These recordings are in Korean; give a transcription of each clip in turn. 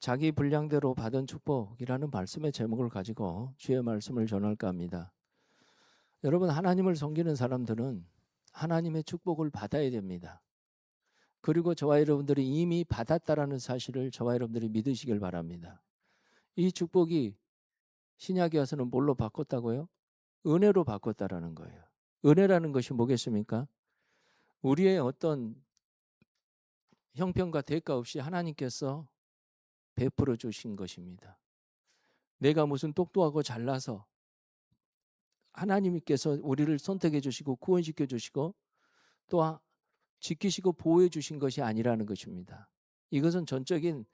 자기 분량대로 받은 축복이라는 말씀의 제목을 가지고 주의 말씀을 전할까 합니다. 여러분, 하나님을 섬기는 사람들은 하나님의 축복을 받아야 됩니다. 그리고 저와 여러분들이 이미 받았다라는 사실을 저와 여러분들이 믿으시길 바랍니다. 이 축복이 신약에 와서는 뭘로 바꿨다고요? 은혜로 바꿨다라는 거예요. 은혜라는 것이 뭐겠습니까? 우리의 어떤 형편과 대가 없이 하나님께서 베풀어 주신 것입니다. 내가 무슨 똑똑하고 잘나서 하나님께서 우리를 선택해 주시고 구원시켜 주시고 또 지키시고 보호해 주신 것이 아니라는 것입니다. 이것은 전적인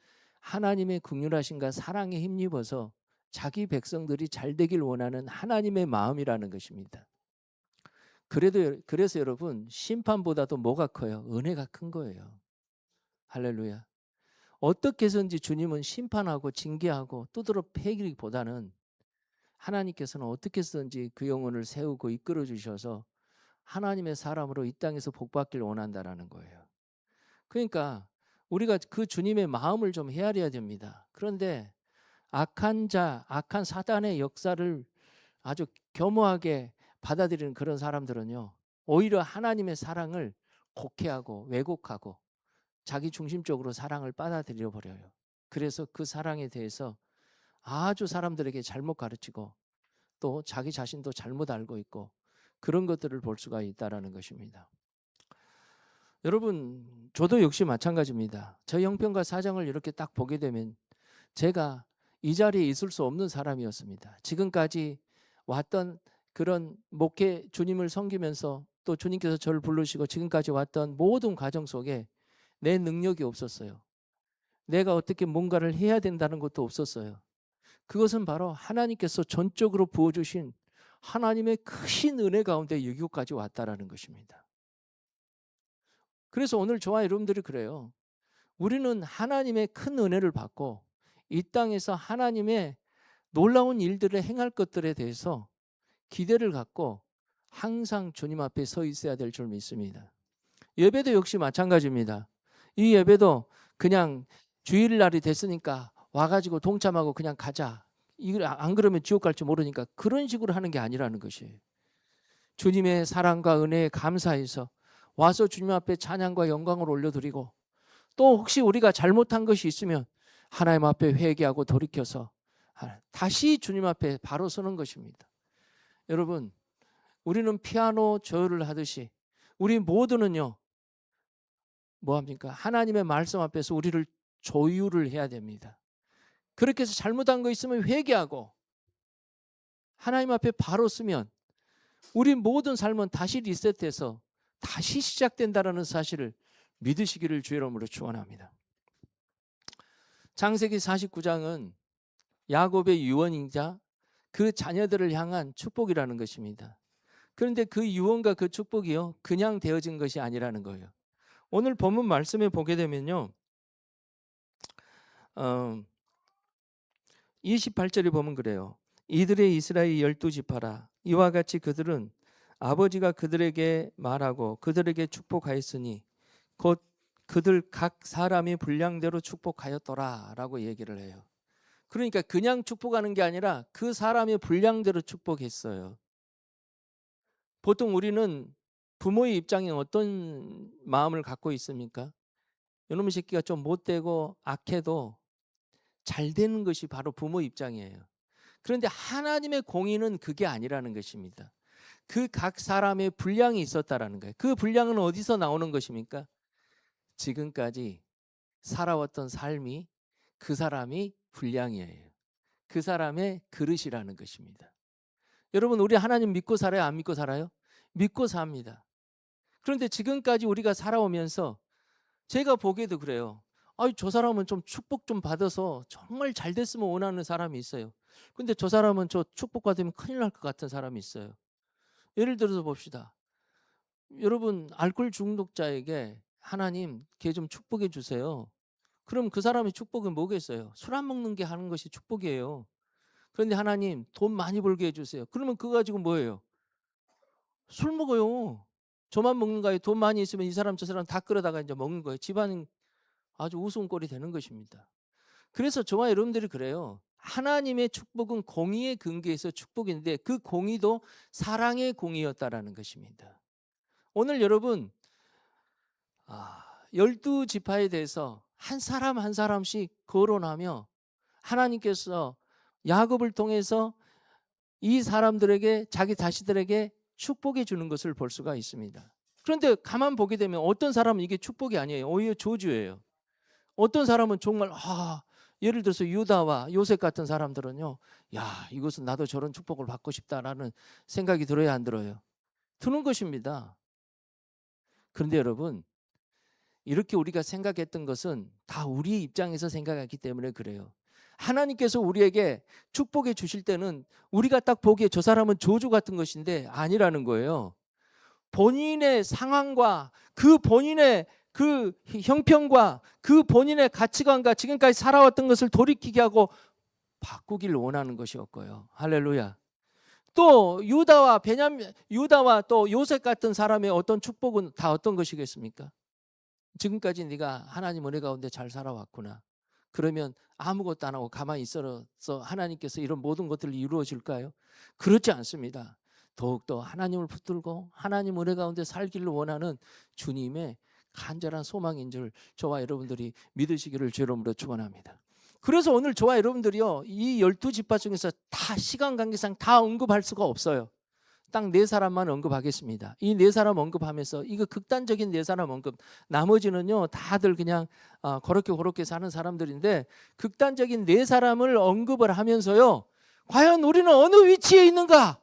하나님의 긍휼하심과 사랑에 힘입어서 자기 백성들이 잘 되길 원하는 하나님의 마음이라는 것입니다. 그래서 여러분, 심판보다도 뭐가 커요? 은혜가 큰 거예요. 할렐루야. 어떻게 해서든지 주님은 심판하고 징계하고 두드러 패기보다는 하나님께서는 어떻게 해서든지 그 영혼을 세우고 이끌어 주셔서 하나님의 사람으로 이 땅에서 복받길 원한다라는 거예요. 그러니까 우리가 그 주님의 마음을 좀 헤아려야 됩니다. 그런데 악한 사단의 역사를 아주 겸허하게 받아들이는 그런 사람들은요, 오히려 하나님의 사랑을 곡해하고 왜곡하고 자기 중심적으로 사랑을 받아들여 버려요. 그래서 그 사랑에 대해서 아주 사람들에게 잘못 가르치고 또 자기 자신도 잘못 알고 있고 그런 것들을 볼 수가 있다는 것입니다. 여러분, 저도 역시 마찬가지입니다. 저 형편과 사정을 이렇게 딱 보게 되면 제가 이 자리에 있을 수 없는 사람이었습니다. 지금까지 왔던 그런 목회, 주님을 섬기면서 또 주님께서 저를 부르시고 지금까지 왔던 모든 과정 속에 내 능력이 없었어요. 내가 어떻게 뭔가를 해야 된다는 것도 없었어요. 그것은 바로 하나님께서 전적으로 부어주신 하나님의 크신 은혜 가운데 여기까지 왔다라는 것입니다. 그래서 오늘 저와 여러분들이 그래요. 우리는 하나님의 큰 은혜를 받고 이 땅에서 하나님의 놀라운 일들을 행할 것들에 대해서 기대를 갖고 항상 주님 앞에 서 있어야 될 줄 믿습니다. 예배도 역시 마찬가지입니다. 이 예배도 그냥 주일날이 됐으니까 와가지고 동참하고 그냥 가자. 이걸 안 그러면 지옥 갈지 모르니까 그런 식으로 하는 게 아니라는 것이에요. 주님의 사랑과 은혜에 감사해서 와서 주님 앞에 찬양과 영광을 올려드리고 또 혹시 우리가 잘못한 것이 있으면 하나님 앞에 회개하고 돌이켜서 다시 주님 앞에 바로 서는 것입니다. 여러분, 우리는 피아노 조율을 하듯이 우리 모두는요, 뭐합니까? 하나님의 말씀 앞에서 우리를 조율을 해야 됩니다. 그렇게 해서 잘못한 거 있으면 회개하고 하나님 앞에 바로 서면 우리 모든 삶은 다시 리셋해서 다시 시작된다는 사실을 믿으시기를 주의 이름으로 축원합니다. 창세기 49장은 야곱의 유언이자 그 자녀들을 향한 축복이라는 것입니다. 그런데 그 유언과 그 축복이요, 그냥 되어진 것이 아니라는 거예요. 오늘 본문 말씀에 보게 되면요, 28절에 보면 그래요. 이들의 이스라엘 12지파라. 이와 같이 그들은 아버지가 그들에게 말하고 그들에게 축복하였으니 곧 그들 각 사람이 분량대로 축복하였더라 라고 얘기를 해요. 그러니까 그냥 축복하는 게 아니라 그 사람의 분량대로 축복했어요. 보통 우리는 부모의 입장에 어떤 마음을 갖고 있습니까? 이놈의 새끼가 좀 못되고 악해도 잘 되는 것이 바로 부모 입장이에요. 그런데 하나님의 공의는 그게 아니라는 것입니다. 그 각 사람의 분량이 있었다라는 거예요. 그 분량은 어디서 나오는 것입니까? 지금까지 살아왔던 삶이 그 사람이 분량이에요. 그 사람의 그릇이라는 것입니다. 여러분, 우리 하나님 믿고 살아요? 안 믿고 살아요? 믿고 삽니다. 그런데 지금까지 우리가 살아오면서 제가 보기에도 그래요. 저 사람은 좀 축복 좀 받아서 정말 잘 됐으면 원하는 사람이 있어요. 근데 저 사람은 저 축복 받으면 큰일 날 것 같은 사람이 있어요. 예를 들어서 봅시다. 여러분, 알코올 중독자에게 하나님 걔 좀 축복해 주세요. 그럼 그 사람의 축복은 뭐겠어요? 술 안 먹는 게 하는 것이 축복이에요. 그런데 하나님 돈 많이 벌게 해주세요. 그러면 그거 가지고 뭐예요? 술 먹어요. 저만 먹는 거예요. 돈 많이 있으면 이 사람 저 사람 다 끌어다가 이제 먹는 거예요. 집안은 아주 우스운꼴이 되는 것입니다. 그래서 저와 여러분들이 그래요. 하나님의 축복은 공의의 근거에서 축복인데 그 공의도 사랑의 공의였다라는 것입니다. 오늘 여러분 12지파에 대해서 한 사람 한 사람씩 거론하며 하나님께서 야곱을 통해서 이 사람들에게 자기 자신들에게 축복해 주는 것을 볼 수가 있습니다. 그런데 가만 보게 되면 어떤 사람은 이게 축복이 아니에요. 오히려 저주예요. 어떤 사람은 정말 예를 들어서 유다와 요셉 같은 사람들은요. 야, 이것은 나도 저런 축복을 받고 싶다라는 생각이 들어야 안 들어요? 드는 것입니다. 그런데 여러분 이렇게 우리가 생각했던 것은 다 우리 입장에서 생각했기 때문에 그래요. 하나님께서 우리에게 축복해 주실 때는 우리가 딱 보기에 저 사람은 저주 같은 것인데 아니라는 거예요. 본인의 상황과 그 본인의 그 형편과 그 본인의 가치관과 지금까지 살아왔던 것을 돌이키게 하고 바꾸기를 원하는 것이었고요. 할렐루야. 또 유다와 또 요셉 같은 사람의 어떤 축복은 다 어떤 것이겠습니까? 지금까지 네가 하나님 은혜 가운데 잘 살아왔구나. 그러면 아무것도 안 하고 가만히 있어서 하나님께서 이런 모든 것들을 이루어 줄까요? 그렇지 않습니다. 더욱더 하나님을 붙들고 하나님 은혜 가운데 살기를 원하는 주님의 간절한 소망인 줄 저와 여러분들이 믿으시기를 주 이름으로 축원합니다. 그래서 오늘 저와 여러분들이요 이 12지파 중에서 다 시간 관계상 다 언급할 수가 없어요. 딱 4사람만 언급하겠습니다. 이 4사람 언급하면서 이거 극단적인 4사람 언급, 나머지는요 다들 그냥 그렇게 사는 사람들인데 극단적인 4사람을 언급을 하면서요 과연 우리는 어느 위치에 있는가?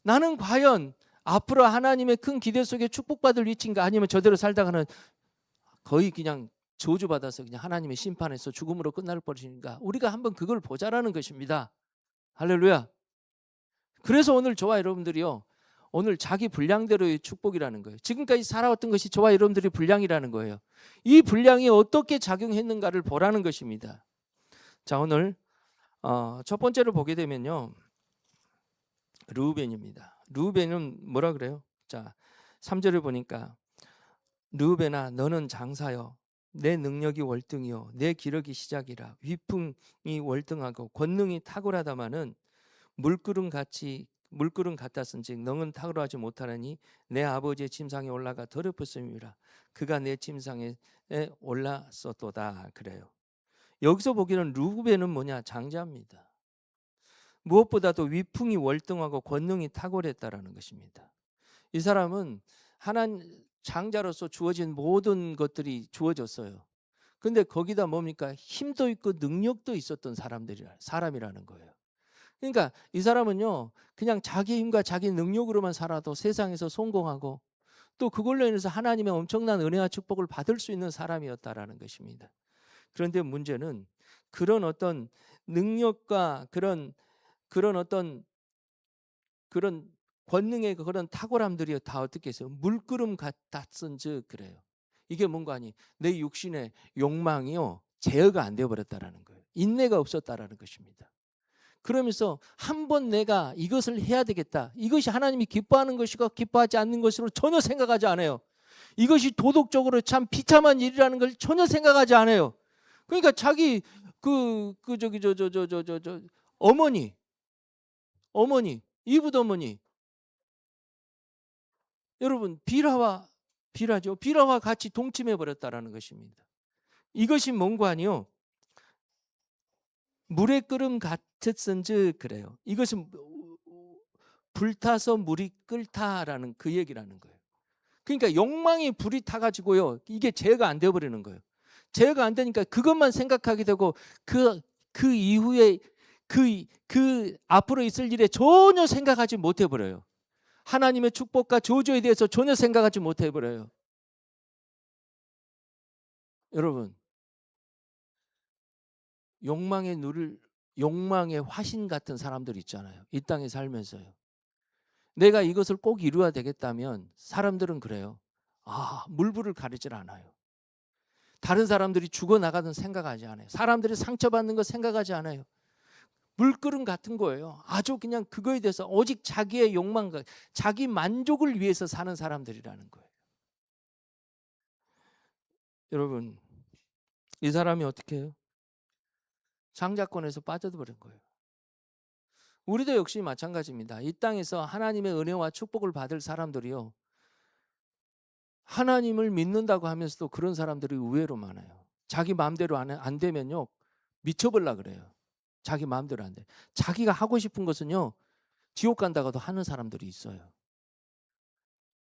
나는 과연 앞으로 하나님의 큰 기대 속에 축복받을 위치인가? 아니면 저대로 살다가는 거의 그냥 저주받아서 그냥 하나님의 심판에서 죽음으로 끝날 것인가? 우리가 한번 그걸 보자라는 것입니다. 할렐루야. 그래서 오늘 저와 여러분들이요 오늘 자기 분량대로의 축복이라는 거예요. 지금까지 살아왔던 것이 저와 여러분들이 분량이라는 거예요. 이 분량이 어떻게 작용했는가를 보라는 것입니다. 자, 오늘 첫 번째로 보게 되면요 르우벤입니다. 르우벤은 뭐라 그래요? 자, 3절을 보니까 르우벤아 너는 장사여 내 능력이 월등이요 내 기력이 시작이라 위풍이 월등하고 권능이 탁월하다마는 물구름 같았은즉 너는 탁월하지 못하나니 내 아버지의 침상에 올라가 더럽혔음이라 그가 내 침상에 올랐었도다. 그래요. 여기서 보기에는 르우벤은 뭐냐? 장자입니다. 무엇보다도 위풍이 월등하고 권능이 탁월했다라는 것입니다. 이 사람은 하나님 장자로서 주어진 모든 것들이 주어졌어요. 근데 거기다 뭡니까? 힘도 있고 능력도 있었던 사람이라는 거예요. 그러니까 이 사람은요 그냥 자기 힘과 자기 능력으로만 살아도 세상에서 성공하고 또 그걸로 인해서 하나님의 엄청난 은혜와 축복을 받을 수 있는 사람이었다라는 것입니다. 그런데 문제는 그런 어떤 능력과 그런 권능의 그런 탁월함들이 다 어떻게 했어요? 물구름 같았은즉 그래요. 이게 뭔가 아니 내 육신의 욕망이요 제어가 안 되어버렸다라는 거예요. 인내가 없었다라는 것입니다. 그러면서 한번 내가 이것을 해야 되겠다. 이것이 하나님이 기뻐하는 것이고 기뻐하지 않는 것으로 전혀 생각하지 않아요. 이것이 도덕적으로 참 비참한 일이라는 걸 전혀 생각하지 않아요. 그러니까 자기 어머니 이붓 어머니 여러분 비라와 같이 동침해 버렸다라는 것입니다. 이것이 뭔가 아니요 물의 끓음 같았은즉 그래요. 이것은 불타서 물이 끓다라는 그 얘기라는 거예요. 그러니까 욕망이 불이 타가지고요 이게 제어가 안 되어버리는 거예요. 제어가 안 되니까 그것만 생각하게 되고 그 이후에 그 앞으로 있을 일에 전혀 생각하지 못해버려요. 하나님의 축복과 저주에 대해서 전혀 생각하지 못해버려요. 여러분 욕망의 화신 같은 사람들 있잖아요. 이 땅에 살면서요. 내가 이것을 꼭 이루어야 되겠다면 사람들은 그래요. 물불을 가리질 않아요. 다른 사람들이 죽어나가든 생각하지 않아요. 사람들이 상처받는 거 생각하지 않아요. 물그름 같은 거예요. 아주 그냥 그거에 대해서 오직 자기의 욕망과 자기 만족을 위해서 사는 사람들이라는 거예요. 여러분 이 사람이 어떻게 해요? 장자권에서 빠져버린 거예요. 우리도 역시 마찬가지입니다. 이 땅에서 하나님의 은혜와 축복을 받을 사람들이요, 하나님을 믿는다고 하면서도 그런 사람들이 의외로 많아요. 자기 마음대로 안 되면요 미쳐버리려 그래요. 자기 마음대로 안 돼. 자기가 하고 싶은 것은요 지옥 간다고도 하는 사람들이 있어요.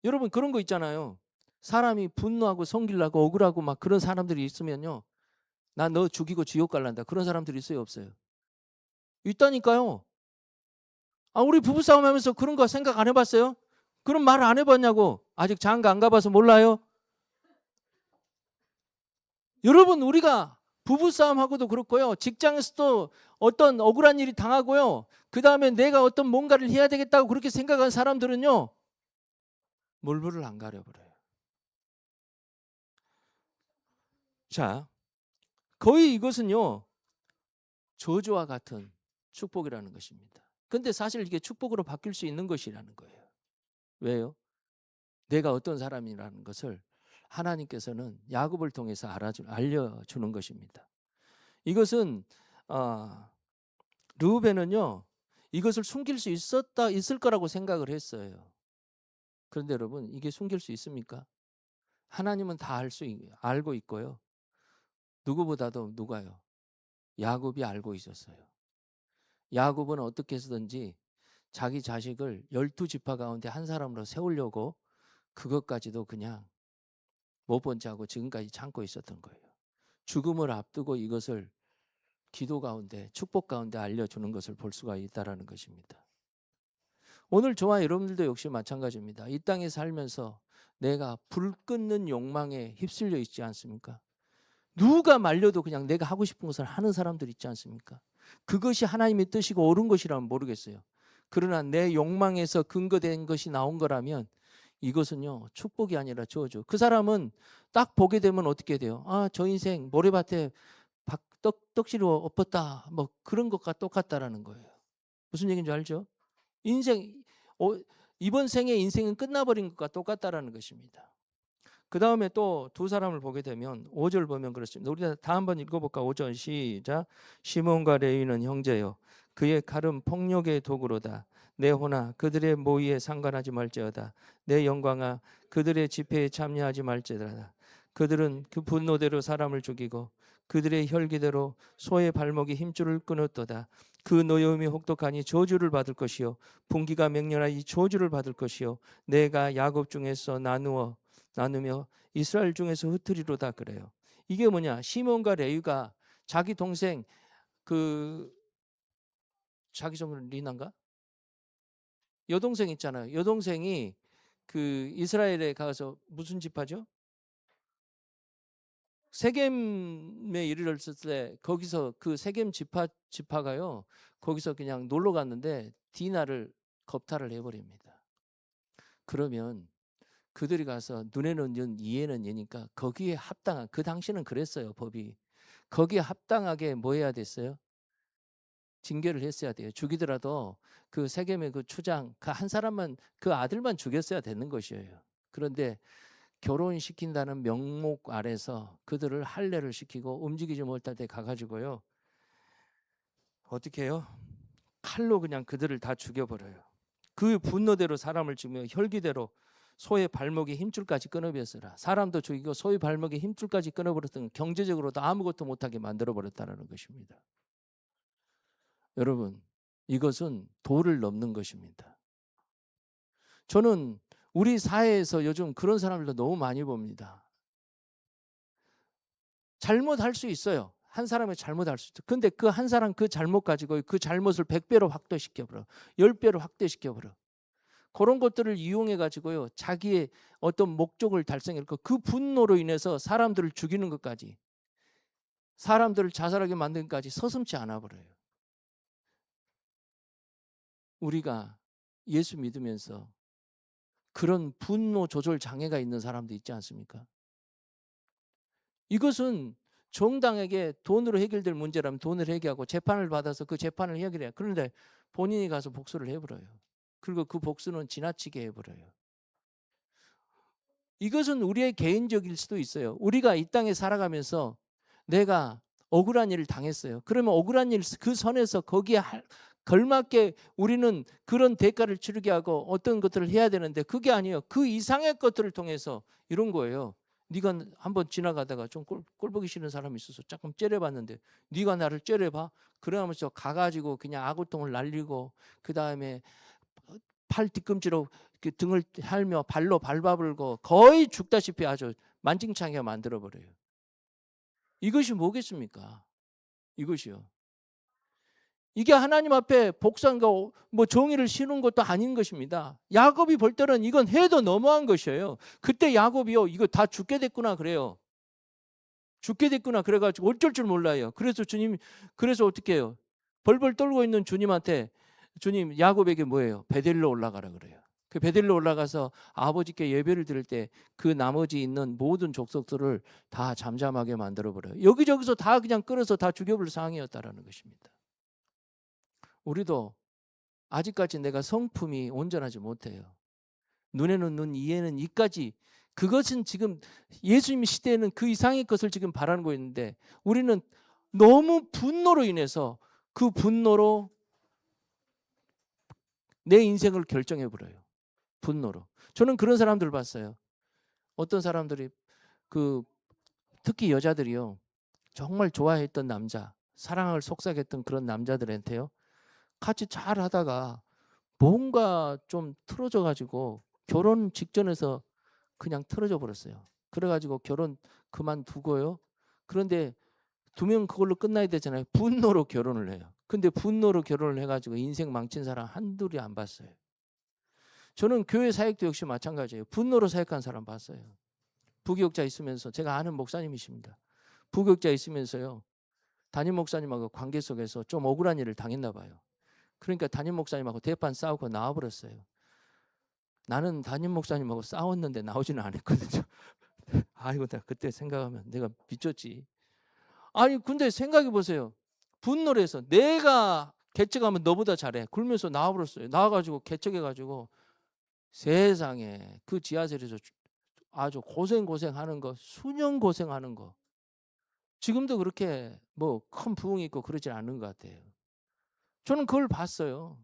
여러분 그런 거 있잖아요. 사람이 분노하고 성질나고 억울하고 막 그런 사람들이 있으면요, 나 너 죽이고 지옥 갈란다, 그런 사람들이 있어요, 없어요? 있다니까요. 우리 부부싸움 하면서 그런 거 생각 안 해봤어요? 그런 말 안 해봤냐고. 아직 장가 안 가봐서 몰라요? 여러분 우리가 부부싸움하고도 그렇고요, 직장에서도 어떤 억울한 일이 당하고요, 그 다음에 내가 어떤 뭔가를 해야 되겠다고 그렇게 생각한 사람들은요 몰부를 안 가려버려요. 자, 거의 이것은요 저주와 같은 축복이라는 것입니다. 근데 사실 이게 축복으로 바뀔 수 있는 것이라는 거예요. 왜요? 내가 어떤 사람이라는 것을 하나님께서는 야곱을 통해서 알려주는 것입니다. 이것은 르우벤은요 이것을 숨길 수 있을 거라고 생각을 했어요. 그런데 여러분 이게 숨길 수 있습니까? 하나님은 다 알고 있고요. 누구보다도 누가요? 야곱이 알고 있었어요. 야곱은 어떻게 해서든지 자기 자식을 12지파 가운데 한 사람으로 세우려고 그것까지도 그냥 못 본 채하고 지금까지 참고 있었던 거예요. 죽음을 앞두고 이것을 기도 가운데, 축복 가운데 알려주는 것을 볼 수가 있다는 것입니다. 오늘 저와 여러분들도 역시 마찬가지입니다. 이 땅에 살면서 내가 불 끄는 욕망에 휩쓸려 있지 않습니까? 누가 말려도 그냥 내가 하고 싶은 것을 하는 사람들 있지 않습니까? 그것이 하나님의 뜻이고 옳은 것이라면 모르겠어요. 그러나 내 욕망에서 근거된 것이 나온 거라면 이것은요 축복이 아니라 저주. 그 사람은 딱 보게 되면 어떻게 돼요? 저 인생 모래밭에 떡시로 엎었다, 뭐 그런 것과 똑같다라는 거예요. 무슨 얘기인지 알죠? 이번 생의 인생은 끝나버린 것과 똑같다라는 것입니다. 그 다음에 또 두 사람을 보게 되면 5절 보면 그렇습니다. 우리 다 한번 읽어볼까? 5절 시작. 시몬과 레위는 형제요, 그의 칼은 폭력의 도구로다. 내 호나 그들의 모의에 상관하지 말지어다. 내 영광아 그들의 집회에 참여하지 말지어다. 그들은 그 분노대로 사람을 죽이고 그들의 혈기대로 소의 발목에 힘줄을 끊었도다. 그 노여움이 혹독하니 저주를 받을 것이요, 분기가 맹렬하니 저주를 받을 것이요, 내가 야곱 중에서 나누며 이스라엘 중에서 흩으리로다. 그래요. 이게 뭐냐? 시몬과 레위가 자기 동생 자기 좀 리나인가? 여동생 있잖아요. 여동생이 이스라엘에 가서 무슨 지파죠? 세겜에 이르렀을 때 거기서 그 세겜 지파가요 거기서 그냥 놀러 갔는데 디나를 겁탈을 해버립니다. 그러면 그들이 가서 눈에는 연 이에는 예니까 거기에 합당한, 그 당시는 그랬어요 법이. 거기에 합당하게 뭐 해야 됐어요? 징계를 했어야 돼요. 죽이더라도 그 세겜의 그 추장 그 한 사람만, 그 아들만 죽였어야 되는 것이에요. 그런데 결혼시킨다는 명목 아래서 그들을 할례를 시키고 움직이지 못할 때 가가지고요 어떻게 해요? 칼로 그냥 그들을 다 죽여버려요. 그 분노대로 사람을 죽이며 혈기대로 소의 발목에 힘줄까지 끊어버렸으라. 사람도 죽이고 소의 발목에 힘줄까지 끊어버렸던, 경제적으로도 아무것도 못하게 만들어버렸다는 것입니다. 여러분 이것은 도를 넘는 것입니다. 저는 우리 사회에서 요즘 그런 사람들도 너무 많이 봅니다. 잘못할 수 있어요. 한 사람이 잘못할 수 있어요. 근데 그 한 사람 그 잘못 가지고 그 잘못을 100배로 확대시켜버려, 10배로 확대시켜버려. 그런 것들을 이용해 가지고요 자기의 어떤 목적을 달성했고 그 분노로 인해서 사람들을 죽이는 것까지, 사람들을 자살하게 만드는 것까지 서슴지 않아 버려요. 우리가 예수 믿으면서 그런 분노 조절 장애가 있는 사람도 있지 않습니까? 이것은 정당에게 돈으로 해결될 문제라면 돈을 해결하고 재판을 받아서 그 재판을 해결해요. 그런데 본인이 가서 복수를 해버려요. 그리고 그 복수는 지나치게 해버려요. 이것은 우리의 개인적일 수도 있어요. 우리가 이 땅에 살아가면서 내가 억울한 일을 당했어요. 그러면 억울한 일 그 선에서 거기에 걸맞게 우리는 그런 대가를 치르게 하고 어떤 것들을 해야 되는데 그게 아니에요. 그 이상의 것들을 통해서 이런 거예요. 네가 한번 지나가다가 좀 꼴 보기 싫은 사람이 있어서 조금 째려봤는데 네가 나를 째려봐? 그러면서 가가지고 그냥 아구통을 날리고 그 다음에 팔 뒤꿈치로 등을 할며 발로 밟아불고 거의 죽다시피 아주 만징창하게 만들어버려요. 이것이 뭐겠습니까? 이것이요. 이게 하나님 앞에 복수한가 뭐 정의를 쉬는 것도 아닌 것입니다. 야곱이 볼 때는 이건 해도 너무한 것이에요. 그때 야곱이요, 이거 다 죽게 됐구나 그래요. 죽게 됐구나 그래가지고 어쩔 줄 몰라요. 그래서 어떻게 해요? 벌벌 떨고 있는 주님한테 주님 야곱에게 뭐예요? 베델로 올라가라 그래요. 그 베델로 올라가서 아버지께 예배를 드릴 때 그 나머지 있는 모든 족속들을 다 잠잠하게 만들어 버려요. 여기저기서 다 그냥 끌어서 다 죽여버릴 상황이었다라는 것입니다. 우리도 아직까지 내가 성품이 온전하지 못해요. 눈에는 눈, 이에는 이까지. 그것은 지금 예수님 시대에는 그 이상의 것을 지금 바라고 있는데 우리는 너무 분노로 인해서 그 분노로 내 인생을 결정해 버려요. 분노로. 저는 그런 사람들 봤어요. 어떤 사람들이 특히 여자들이요. 정말 좋아했던 남자, 사랑을 속삭였던 그런 남자들한테요. 같이 잘 하다가 뭔가 좀 틀어져 가지고 결혼 직전에서 그냥 틀어져 버렸어요. 그래 가지고 결혼 그만두고요. 그런데 두면 그걸로 끝나야 되잖아요. 분노로 결혼을 해요. 근데 분노로 결혼을 해 가지고 인생 망친 사람 한둘이 안 봤어요. 저는 교회 사역도 역시 마찬가지예요. 분노로 사역한 사람 봤어요. 부교육자 있으면서 제가 아는 목사님이십니다. 부교육자 있으면서요. 담임 목사님하고 관계 속에서 좀 억울한 일을 당했나 봐요. 그러니까 담임 목사님하고 대판 싸우고 나와버렸어요. 나는 담임 목사님하고 싸웠는데 나오지는 않았거든요. 아이고 나 그때 생각하면 내가 미쳤지. 아니 근데 생각해 보세요. 분노를 해서 내가 개척하면 너보다 잘해. 굴면서 나와버렸어요. 나와가지고 개척해가지고 세상에 그 지하실에서 아주 고생하는 거, 수년 고생하는 거. 지금도 그렇게 뭐 큰 부흥이 있고 그러진 않은 것 같아요. 저는 그걸 봤어요.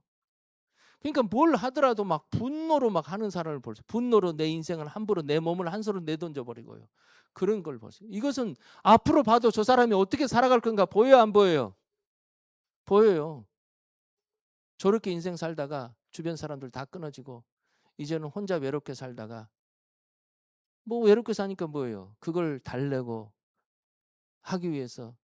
그러니까 뭘 하더라도 막 분노로 막 하는 사람을 보세요. 분노로 내 인생을 함부로 내 몸을 한 손으로 내던져 버리고요. 그런 걸 보세요. 이것은 앞으로 봐도 저 사람이 어떻게 살아갈 건가 보여요, 안 보여요? 보여요. 저렇게 인생 살다가 주변 사람들 다 끊어지고 이제는 혼자 외롭게 살다가 뭐 외롭게 사니까 뭐예요? 그걸 달래고 하기 위해서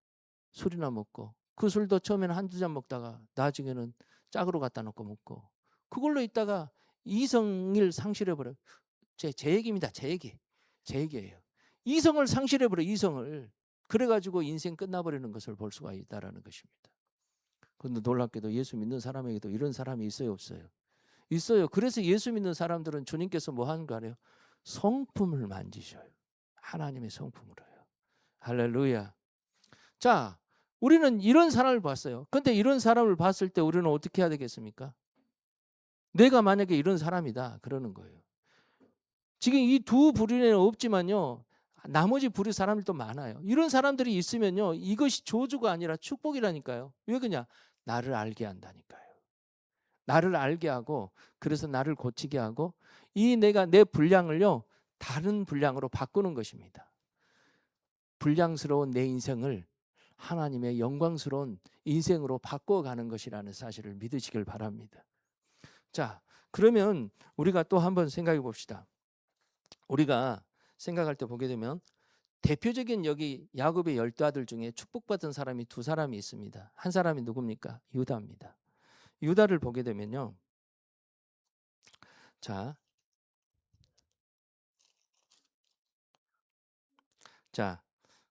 술이나 먹고 그 술도 처음에는 한두 잔 먹다가 나중에는 짝으로 갖다 놓고 먹고 그걸로 있다가 이성을 상실해버려요. 제 얘기입니다. 제 얘기예요. 이성을 상실해버려요. 이성을. 그래가지고 인생 끝나버리는 것을 볼 수가 있다는 것입니다. 그런데 놀랍게도 예수 믿는 사람에게도 이런 사람이 있어요? 없어요? 있어요. 그래서 예수 믿는 사람들은 주님께서 뭐 하는 거 아니에요? 성품을 만지셔요. 하나님의 성품으로요. 할렐루야. 자, 우리는 이런 사람을 봤어요. 근데 이런 사람을 봤을 때 우리는 어떻게 해야 되겠습니까? 내가 만약에 이런 사람이다 그러는 거예요. 지금 이 두 부류는 없지만요. 나머지 부류 사람들도 많아요. 이런 사람들이 있으면요. 이것이 저주가 아니라 축복이라니까요. 왜 그러냐? 나를 알게 한다니까요. 나를 알게 하고 그래서 나를 고치게 하고 내가 내 분량을요. 다른 분량으로 바꾸는 것입니다. 불량스러운 내 인생을 하나님의 영광스러운 인생으로 바꿔가는 것이라는 사실을 믿으시길 바랍니다. 자, 그러면 우리가 또 한번 생각해 봅시다. 우리가 생각할 때 보게 되면 대표적인 여기 야곱의 12아들 중에 축복받은 사람이 두 사람이 있습니다. 한 사람이 누굽니까? 유다입니다. 유다를 보게 되면요. 자,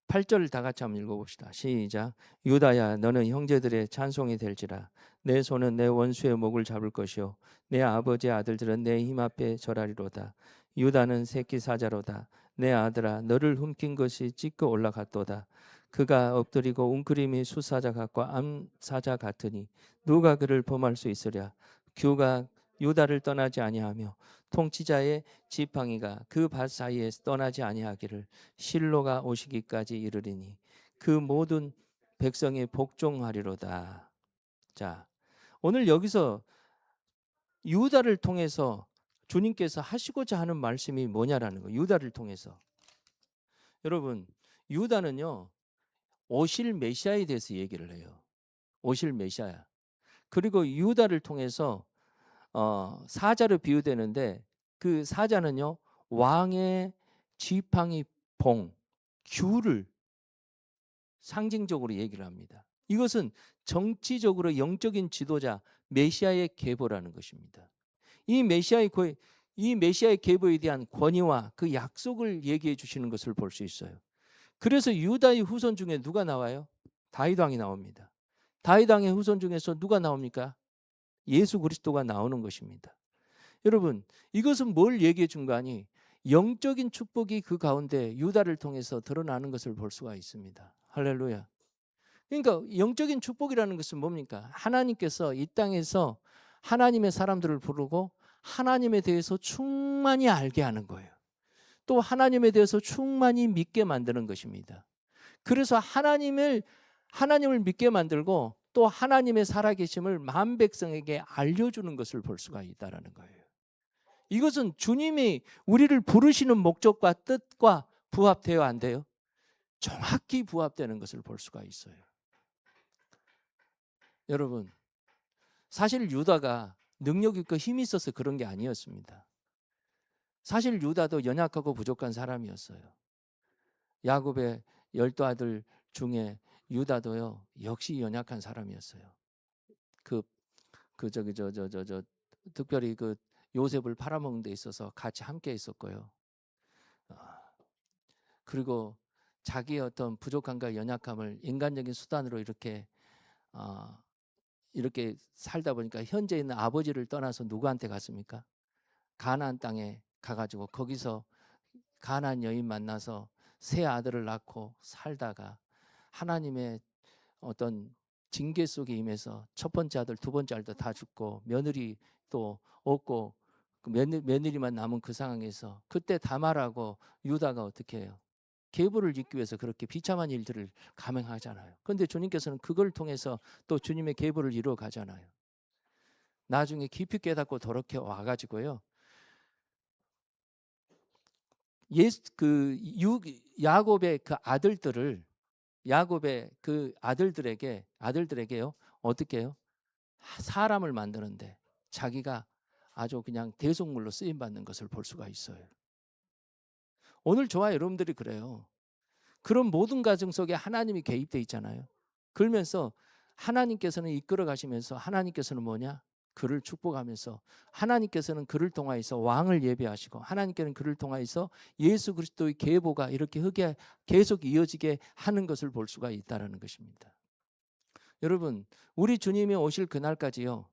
8절 다 같이 한번 읽어봅시다. 시작. 유다야 너는 형제들의 찬송이 될지라. 내 손은 내 원수의 목을 잡을 것이요 내 아버지의 아들들은 내 힘 앞에 절하리로다. 유다는 새끼 사자로다. 내 아들아 너를 훔킨 것이 찢고 올라갔도다. 그가 엎드리고 웅크림이 숫사자 같고 암사자 같으니 누가 그를 범할 수 있으랴. 규가 유다를 떠나지 아니하며 통치자의 지팡이가 그 밭 사이에 떠나지 아니하기를 실로가 오시기까지 이르리니 그 모든 백성에 복종하리로다. 자, 오늘 여기서 유다를 통해서 주님께서 하시고자 하는 말씀이 뭐냐라는 거예요. 유다를 통해서. 여러분, 유다는요, 오실 메시아에 대해서 얘기를 해요. 오실 메시아. 그리고 유다를 통해서 사자로 비유되는데, 그 사자는요, 왕의 지팡이 봉, 귤을 상징적으로 얘기를 합니다. 이것은 정치적으로 영적인 지도자 메시아의 계보라는 것입니다. 이 메시아의 계보에 대한 권위와 그 약속을 얘기해 주시는 것을 볼 수 있어요. 그래서 유다의 후손 중에 누가 나와요? 다윗 왕이 나옵니다. 다윗 왕의 후손 중에서 누가 나옵니까? 예수 그리스도가 나오는 것입니다. 여러분, 이것은 뭘 얘기해 준 거 아니? 영적인 축복이 그 가운데 유다를 통해서 드러나는 것을 볼 수가 있습니다. 할렐루야. 그러니까 영적인 축복이라는 것은 뭡니까? 하나님께서 이 땅에서 하나님의 사람들을 부르고 하나님에 대해서 충만히 알게 하는 거예요. 또 하나님에 대해서 충만히 믿게 만드는 것입니다. 그래서 하나님을 믿게 만들고 또 하나님의 살아계심을 만 백성에게 알려주는 것을 볼 수가 있다는 거예요. 이것은 주님이 우리를 부르시는 목적과 뜻과 부합되어 안 돼요? 정확히 부합되는 것을 볼 수가 있어요. 여러분, 사실 유다가 능력 있고 힘이 있어서 그런 게 아니었습니다. 사실 유다도 연약하고 부족한 사람이었어요. 야곱의 12아들 중에 유다도요, 역시 연약한 사람이었어요. 특별히 그 요셉을 팔아먹는 데 있어서 같이 함께 있었고요. 그리고 자기의 어떤 부족함과 연약함을 인간적인 수단으로 이렇게 살다 보니까 현재 있는 아버지를 떠나서 누구한테 갔습니까? 가나안 땅에 가가지고 거기서 가나안 여인 만나서 새 아들을 낳고 살다가 하나님의 어떤 징계 속에 임해서 첫 번째 아들, 두 번째 아들도 다 죽고 며느리 또 없고 며느리만 남은 그 상황에서 그때 다말하고 유다가 어떻게 해요? 계보를 잇기 위해서 그렇게 비참한 일들을 감행하잖아요. 그런데 주님께서는 그걸 통해서 또 주님의 계보를 이루어 가잖아요. 나중에 깊이 깨닫고 돌이켜 와가지고요. 야곱의 그 아들들에게요 어떻게 해요? 사람을 만드는데 자기가 아주 그냥 대속물로 쓰임 받는 것을 볼 수가 있어요. 오늘 저와 여러분들이 그래요. 그런 모든 과정 속에 하나님이 개입돼 있잖아요. 그러면서 하나님께서는 이끌어 가시면서 하나님께서는 뭐냐? 그를 축복하면서 하나님께서는 그를 통하여서 왕을 예배하시고 하나님께는 그를 통하여서 예수 그리스도의 계보가 이렇게 흙에 계속 이어지게 하는 것을 볼 수가 있다는 것입니다. 여러분, 우리 주님이 오실 그날까지요,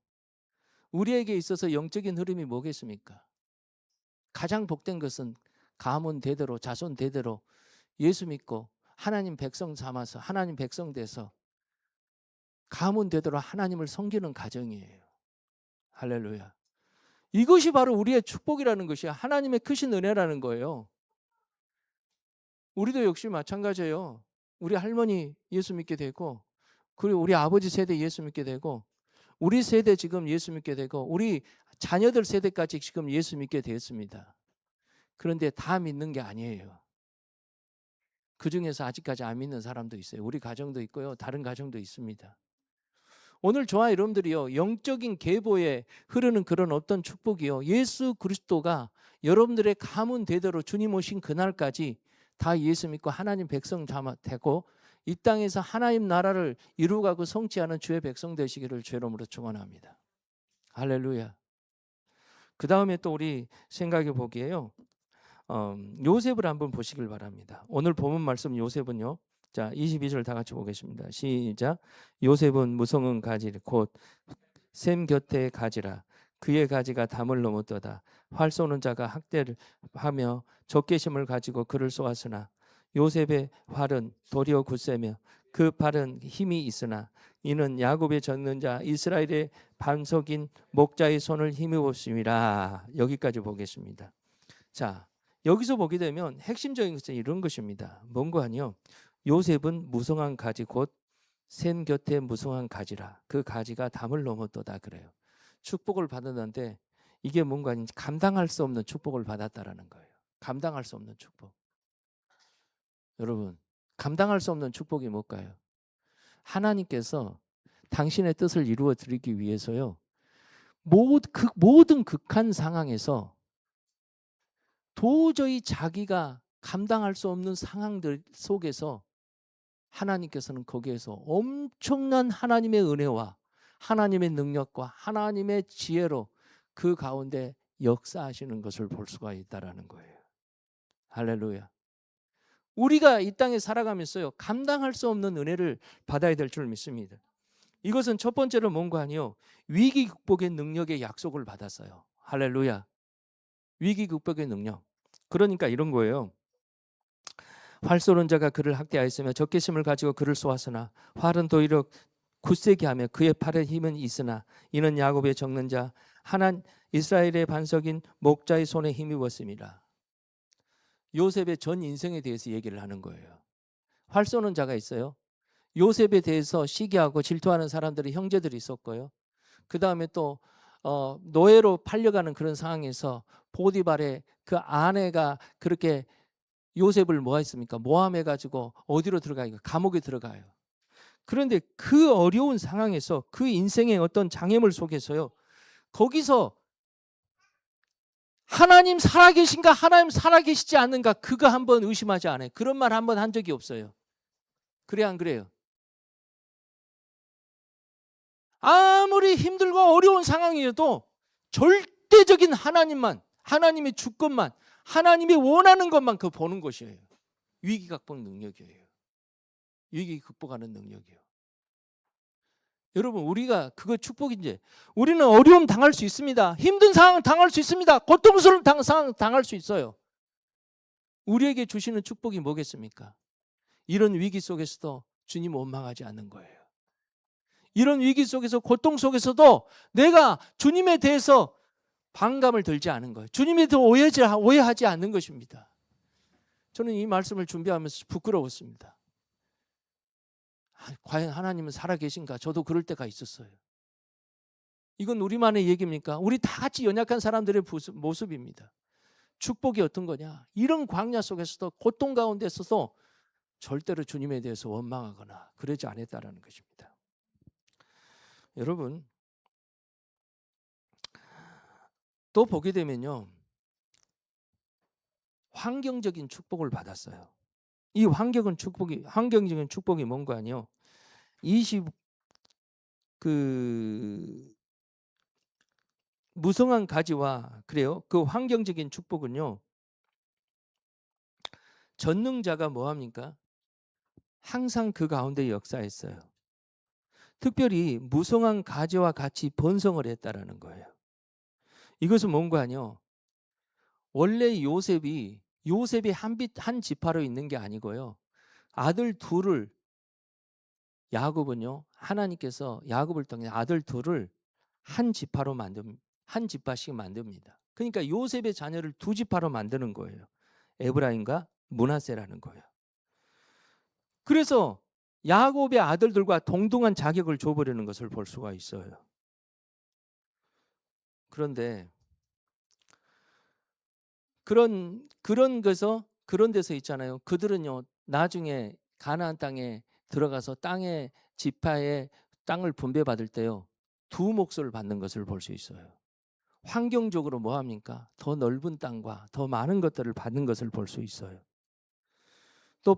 우리에게 있어서 영적인 흐름이 뭐겠습니까? 가장 복된 것은 가문 대대로 자손 대대로 예수 믿고 하나님 백성 삼아서 하나님 백성 돼서 가문 대대로 하나님을 섬기는 가정이에요. 할렐루야. 이것이 바로 우리의 축복이라는 것이 하나님의 크신 은혜라는 거예요. 우리도 역시 마찬가지예요. 우리 할머니 예수 믿게 되고 그리고 우리 아버지 세대 예수 믿게 되고 우리 세대 지금 예수 믿게 되고 우리 자녀들 세대까지 지금 예수 믿게 되었습니다. 그런데 다 믿는 게 아니에요. 그중에서 아직까지 안 믿는 사람도 있어요. 우리 가정도 있고요. 다른 가정도 있습니다. 오늘 저와 여러분들이요, 영적인 계보에 흐르는 그런 어떤 축복이요, 예수 그리스도가 여러분들의 가문 대대로 주님 오신 그날까지 다 예수 믿고 하나님 백성 되고 이 땅에서 하나님 나라를 이루어가고 성취하는 주의 백성 되시기를 주의 이름으로 축원합니다. 할렐루야. 그 다음에 또 우리 생각해 보기에요, 요셉을 한번 보시길 바랍니다. 오늘 본문 말씀 요셉은요, 자 22절 다 같이 보겠습니다. 시작. 요셉은 무성은 가지 곧 샘 곁에 가지라. 그의 가지가 담을 넘었도다. 활 쏘는 자가 학대를 하며 적개심을 가지고 그를 쏘았으나 요셉의 활은 도리어 굳세며 그 팔은 힘이 있으나 이는 야곱의 젖는 자 이스라엘의 반석인 목자의 손을 힘입었음이라. 여기까지 보겠습니다. 자, 여기서 보게 되면 핵심적인 것은 이런 것입니다. 뭔가 아니요, 요셉은 무성한 가지 곧 샘 곁에 무성한 가지라. 그 가지가 담을 넘었도다 그래요. 축복을 받았는데 이게 뭔가 감당할 수 없는 축복을 받았다라는 거예요. 감당할 수 없는 축복. 여러분, 감당할 수 없는 축복이 뭘까요? 하나님께서 당신의 뜻을 이루어 드리기 위해서요. 모든 극한 상황에서 도저히 자기가 감당할 수 없는 상황들 속에서 하나님께서는 거기에서 엄청난 하나님의 은혜와 하나님의 능력과 하나님의 지혜로 그 가운데 역사하시는 것을 볼 수가 있다라는 거예요. 할렐루야. 우리가 이 땅에 살아가면서요, 감당할 수 없는 은혜를 받아야 될 줄 믿습니다. 이것은 첫 번째로 뭔가 아니요, 위기 극복의 능력의 약속을 받았어요. 할렐루야. 위기 극복의 능력. 그러니까 이런 거예요. 활 쏘는 자가 그를 학대하였으며 적개심을 가지고 그를 쏘았으나 활은 도리어 굳세게 하며 그의 팔에 힘은 있으나 이는 야곱의 적는 자 이스라엘의 반석인 목자의 손에 힘입었습니다. 요셉의 전 인생에 대해서 얘기를 하는 거예요. 활 쏘는 자가 있어요. 요셉에 대해서 시기하고 질투하는 사람들이 형제들이 있었고요. 그 다음에 또 노예로 팔려가는 그런 상황에서 보디발의 그 아내가 그렇게 요셉을 뭐 했습니까? 모함해가지고 어디로 들어가요? 감옥에 들어가요. 그런데 그 어려운 상황에서 그 인생의 어떤 장애물 속에서요, 거기서 하나님 살아계신가 하나님 살아계시지 않는가 그거 한번 의심하지 않아요. 그런 말 한번 한 적이 없어요. 그래 안 그래요? 아무리 힘들고 어려운 상황이어도 절대적인 하나님만, 하나님의 주권만, 하나님이 원하는 것만 그 보는 것이에요. 위기 극복 능력이에요. 위기 극복하는 능력이에요. 여러분, 우리가 그거 축복인지, 우리는 어려움 당할 수 있습니다. 힘든 상황 당할 수 있습니다. 고통스러운 상황 당할 수 있어요. 우리에게 주시는 축복이 뭐겠습니까? 이런 위기 속에서도 주님 원망하지 않는 거예요. 이런 위기 속에서, 고통 속에서도 내가 주님에 대해서 반감을 들지 않은 거예요. 주님에 대해서 오해하지 않는 것입니다. 저는 이 말씀을 준비하면서 부끄러웠습니다. 과연 하나님은 살아계신가? 저도 그럴 때가 있었어요. 이건 우리만의 얘기입니까? 우리 다 같이 연약한 사람들의 모습입니다. 축복이 어떤 거냐? 이런 광야 속에서도, 고통 가운데 있어서 절대로 주님에 대해서 원망하거나 그러지 않았다라는 것입니다. 여러분, 또 보게 되면요, 환경적인 축복을 받았어요. 이 환경적인 축복이 뭔가 아니요, 무성한 가지와 그래요. 그 환경적인 축복은요, 전능자가 뭐 합니까? 항상 그 가운데 역사했어요. 특별히 무성한 가지와 같이 번성을 했다라는 거예요. 이것은 뭔가 아니요, 원래 요셉이 한 지파로 있는 게 아니고요, 아들 둘을, 야곱은요, 하나님께서 야곱을 통해 아들 둘을 한 지파씩 만듭니다. 그러니까 요셉의 자녀를 두 지파로 만드는 거예요. 에브라임과 므낫세라는 거예요. 그래서 야곱의 아들들과 동등한 자격을 줘버리는 것을 볼 수가 있어요. 그런데 그런 데서 있잖아요. 그들은요, 나중에 가나안 땅에 들어가서 땅의 지파의 땅을 분배받을 때요, 두 몫을 받는 것을 볼 수 있어요. 환경적으로 뭐 합니까? 더 넓은 땅과 더 많은 것들을 받는 것을 볼 수 있어요. 또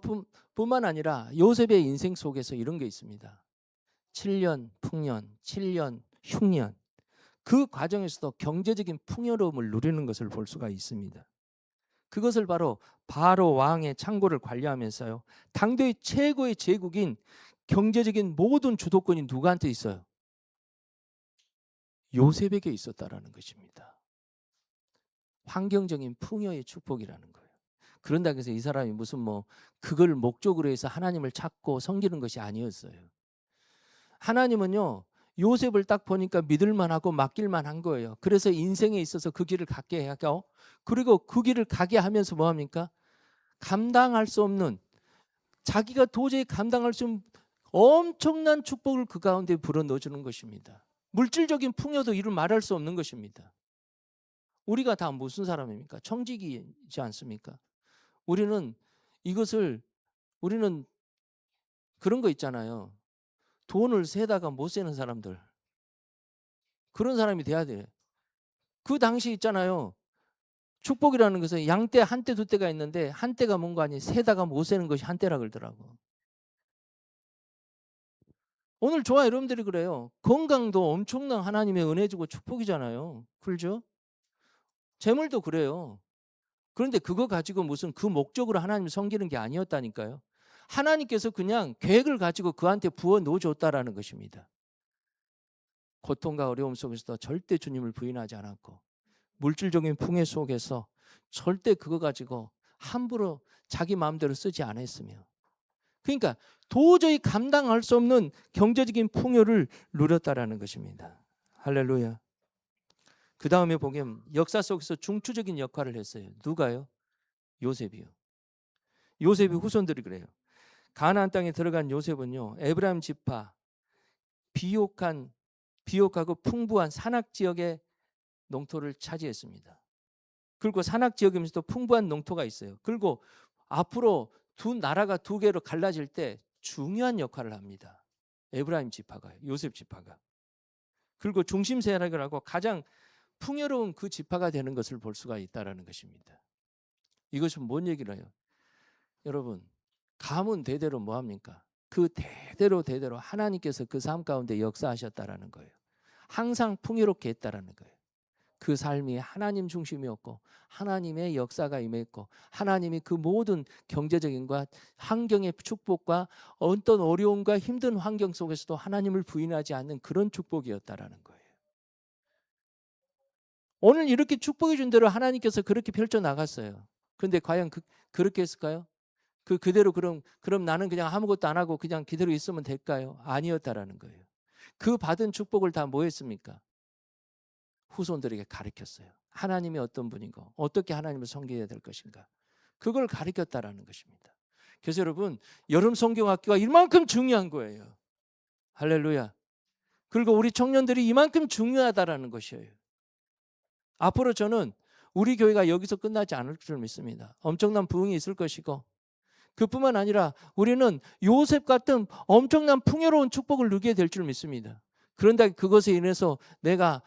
뿐만 아니라 요셉의 인생 속에서 이런 게 있습니다. 7년 풍년, 7년 흉년, 그 과정에서도 경제적인 풍요로움을 누리는 것을 볼 수가 있습니다. 그것을 바로 왕의 창고를 관리하면서요, 당대의 최고의 제국인 경제적인 모든 주도권이 누구한테 있어요? 요셉에게 있었다라는 것입니다. 환경적인 풍요의 축복이라는 거예요. 그런다고 해서 이 사람이 무슨 그걸 목적으로 해서 하나님을 찾고 섬기는 것이 아니었어요. 하나님은요, 요셉을 딱 보니까 믿을만하고 맡길만한 거예요. 그래서 인생에 있어서 그 길을 갖게 하고, 그리고 그 길을 가게 하면서 뭐 합니까? 감당할 수 없는, 자기가 도저히 감당할 수 엄청난 축복을 그 가운데 불어넣어 주는 것입니다. 물질적인 풍요도 이루 말할 수 없는 것입니다. 우리가 다 무슨 사람입니까? 청지기이지 않습니까? 우리는 이것을 우리는 그런 거 있잖아요. 돈을 세다가 못 세는 사람들. 그런 사람이 돼야 돼. 그 당시 있잖아요. 축복이라는 것은 양떼 한 떼 두 떼가 있는데 한 떼가 뭔가 아니 세다가 못 세는 것이 한 떼라 그러더라고. 오늘 저와 여러분들이 그래요. 건강도 엄청난 하나님의 은혜 주고 축복이잖아요. 그렇죠? 재물도 그래요. 그런데 그거 가지고 무슨 그 목적으로 하나님을 섬기는 게 아니었다니까요. 하나님께서 그냥 계획을 가지고 그한테 부어 놓아줬다라는 것입니다. 고통과 어려움 속에서도 절대 주님을 부인하지 않았고 물질적인 풍요 속에서 절대 그거 가지고 함부로 자기 마음대로 쓰지 않았으며 그러니까 도저히 감당할 수 없는 경제적인 풍요를 누렸다라는 것입니다. 할렐루야. 그 다음에 보면 역사 속에서 중추적인 역할을 했어요. 누가요? 요셉이요. 요셉의 후손들이 그래요. 가나안 땅에 들어간 요셉은요. 에브라임 지파 비옥하고 풍부한 산악 지역의 농토를 차지했습니다. 그리고 산악 지역이면서도 풍부한 농토가 있어요. 그리고 앞으로 두 나라가 두 개로 갈라질 때 중요한 역할을 합니다. 에브라임 지파가, 요셉 지파가. 그리고 중심 세력을 하고 가장 풍요로운 그 지파가 되는 것을 볼 수가 있다는 것입니다. 이것은 뭔 얘기를 해요? 여러분, 가문 대대로 뭐합니까? 그 대대로 하나님께서 그 삶 가운데 역사하셨다라는 거예요. 항상 풍요롭게 했다라는 거예요. 그 삶이 하나님 중심이었고 하나님의 역사가 임했고 하나님이 그 모든 경제적인 것, 환경의 축복과 어떤 어려움과 힘든 환경 속에서도 하나님을 부인하지 않는 그런 축복이었다라는 거예요. 오늘 이렇게 축복해 준 대로 하나님께서 그렇게 펼쳐 나갔어요. 그런데 과연 그렇게 했을까요? 그대로 그럼 나는 그냥 아무것도 안 하고 그냥 그대로 있으면 될까요? 아니었다라는 거예요. 그 받은 축복을 다 뭐 했습니까? 후손들에게 가르쳤어요. 하나님이 어떤 분이고 어떻게 하나님을 섬겨야 될 것인가. 그걸 가르쳤다라는 것입니다. 그래서 여러분 여름 성경학교가 이만큼 중요한 거예요. 할렐루야. 그리고 우리 청년들이 이만큼 중요하다라는 것이에요. 앞으로 저는 우리 교회가 여기서 끝나지 않을 줄 믿습니다. 엄청난 부흥이 있을 것이고 그뿐만 아니라 우리는 요셉 같은 엄청난 풍요로운 축복을 누리게 될 줄 믿습니다. 그런데 그것에 인해서 내가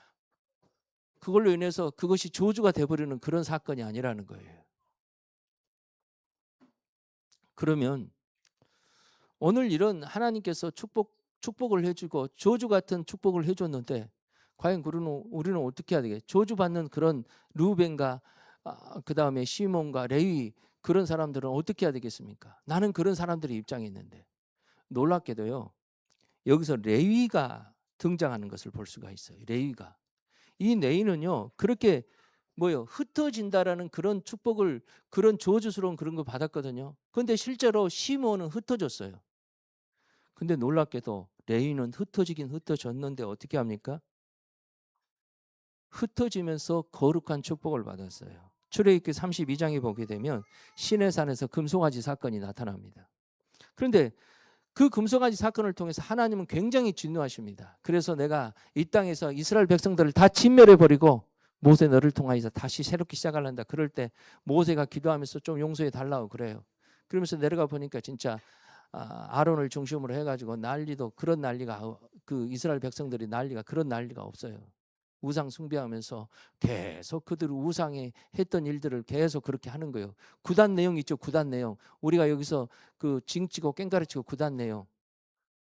그걸로 인해서 그것이 저주가 돼버리는 그런 사건이 아니라는 거예요. 그러면 오늘 이런 하나님께서 축복을 해주고 저주 같은 축복을 해줬는데 과연 우리는 어떻게 해야 되겠어요? 저주받는 그런 루벤과 그 다음에 시몬과 레위 그런 사람들은 어떻게 해야 되겠습니까? 나는 그런 사람들의 입장에 있는데 놀랍게도요. 여기서 레위가 등장하는 것을 볼 수가 있어요. 레위가. 이 레위는요. 그렇게 흩어진다라는 그런 축복을 그런 저주스러운 그런 걸 받았거든요. 그런데 실제로 시므온은 흩어졌어요. 근데 놀랍게도 레위는 흩어지긴 흩어졌는데 어떻게 합니까? 흩어지면서 거룩한 축복을 받았어요. 출애굽기 32장에 보게 되면 시내산에서 금송아지 사건이 나타납니다. 그런데 그 금송아지 사건을 통해서 하나님은 굉장히 진노하십니다. 그래서 내가 이 땅에서 이스라엘 백성들을 다 진멸해버리고 모세 너를 통하여서 다시 새롭게 시작하란다. 그럴 때 모세가 기도하면서 좀 용서해 달라고 그래요. 그러면서 내려가 보니까 진짜 아론을 중심으로 해가지고 난리도 그런 난리가 그 이스라엘 백성들이 난리가 그런 난리가 없어요. 우상 숭배하면서 계속 그들 우상에 했던 일들을 계속 그렇게 하는 거예요. 구단 내용 있죠. 구단 내용. 우리가 여기서 그 징치고 깽가르치고 구단 내용.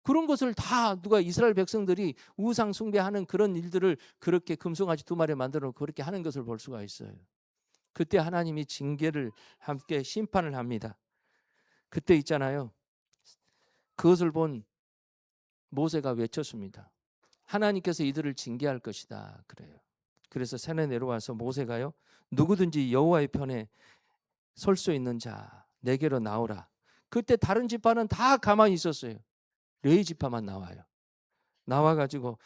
그런 것을 다 누가 이스라엘 백성들이 우상 숭배하는 그런 일들을 그렇게 금송아지 두 마리 만들어 그렇게 하는 것을 볼 수가 있어요. 그때 하나님이 징계를 함께 심판을 합니다. 그때 있잖아요. 그것을 본 모세가 외쳤습니다. 하나님께서 이들을 징계할 것이다. 그래요. 그래서 산에 내려와서 모세가요. 누구든지 여호와의 편에 설 수 있는 자 내게로 나오라. 그때 다른 지파는 다 가만히 있었어요. 레위 지파만 나와요. 나와가지고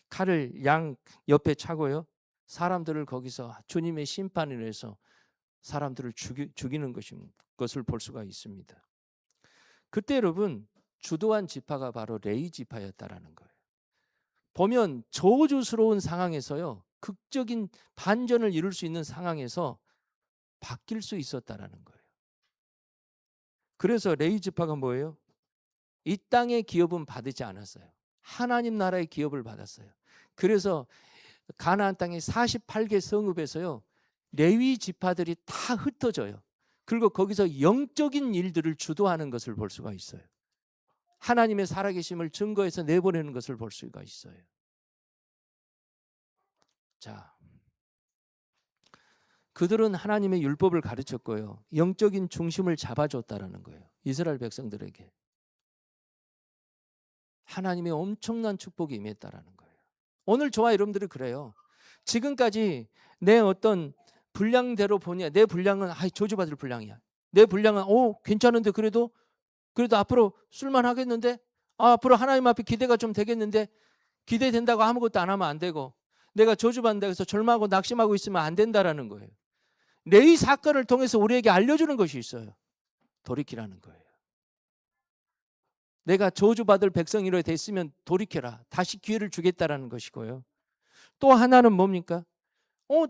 칼을 양 옆에 차고요. 사람들을 거기서 주님의 심판을 해서 사람들을 죽이는 것을 볼 수가 있습니다. 그때 여러분 주도한 지파가 바로 레위 지파였다라는 거예요. 보면 저주스러운 상황에서요, 극적인 반전을 이룰 수 있는 상황에서 바뀔 수 있었다라는 거예요. 그래서 레위 지파가 뭐예요? 이 땅의 기업은 받지 않았어요. 하나님 나라의 기업을 받았어요. 그래서 가나안 땅의 48개 성읍에서요, 레위 지파들이 다 흩어져요. 그리고 거기서 영적인 일들을 주도하는 것을 볼 수가 있어요. 하나님의 살아계심을 증거해서 내보내는 것을 볼 수가 있어요. 자, 그들은 하나님의 율법을 가르쳤고요, 영적인 중심을 잡아줬다라는 거예요. 이스라엘 백성들에게 하나님의 엄청난 축복이 임했다라는 거예요. 오늘 저와 여러분들이 그래요. 지금까지 내 어떤 분량대로 보니 내 분량은 저주받을 분량이야. 내 분량은 괜찮은데 그래도 앞으로 술만 하겠는데, 앞으로 하나님 앞에 기대가 좀 되겠는데, 기대된다고 아무것도 안 하면 안 되고, 내가 저주받는다 해서 절망하고 낙심하고 있으면 안 된다라는 거예요. 레위 사건을 통해서 우리에게 알려주는 것이 있어요. 돌이키라는 거예요. 내가 저주받을 백성이로 됐으면 돌이켜라. 다시 기회를 주겠다라는 것이고요. 또 하나는 뭡니까?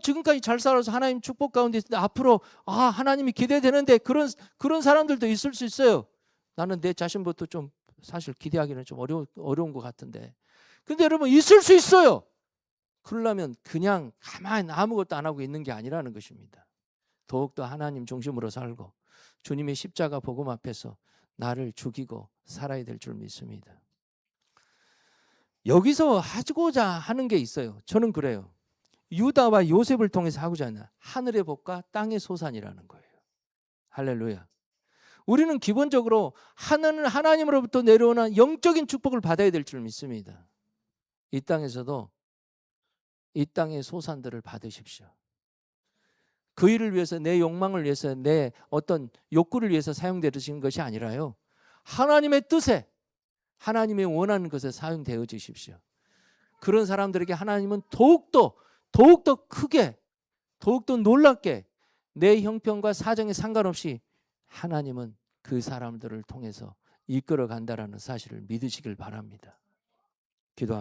지금까지 잘 살아서 하나님 축복 가운데 있는데 앞으로 하나님이 기대되는데 그런 사람들도 있을 수 있어요. 나는 내 자신부터 좀 사실 기대하기는 좀 어려운 것 같은데. 근데 여러분, 있을 수 있어요. 그러려면 그냥 가만히 아무것도 안 하고 있는 게 아니라는 것입니다. 더욱더 하나님 중심으로 살고 주님의 십자가 복음 앞에서 나를 죽이고 살아야 될 줄 믿습니다. 여기서 하고자 하는 게 있어요. 저는 그래요. 유다와 요셉을 통해서 하고자 하는 하늘의 복과 땅의 소산이라는 거예요. 할렐루야. 우리는 기본적으로 하나님으로부터 내려오는 영적인 축복을 받아야 될 줄 믿습니다. 이 땅에서도 이 땅의 소산들을 받으십시오. 그 일을 위해서, 내 욕망을 위해서, 내 어떤 욕구를 위해서 사용되신 것이 아니라요, 하나님의 뜻에, 하나님의 원하는 것에 사용되어 주십시오. 그런 사람들에게 하나님은 더욱더 크게, 더욱더 놀랍게, 내 형편과 사정에 상관없이 하나님은 그 사람들을 통해서 이끌어 간다라는 사실을 믿으시길 바랍니다. 기도합니다.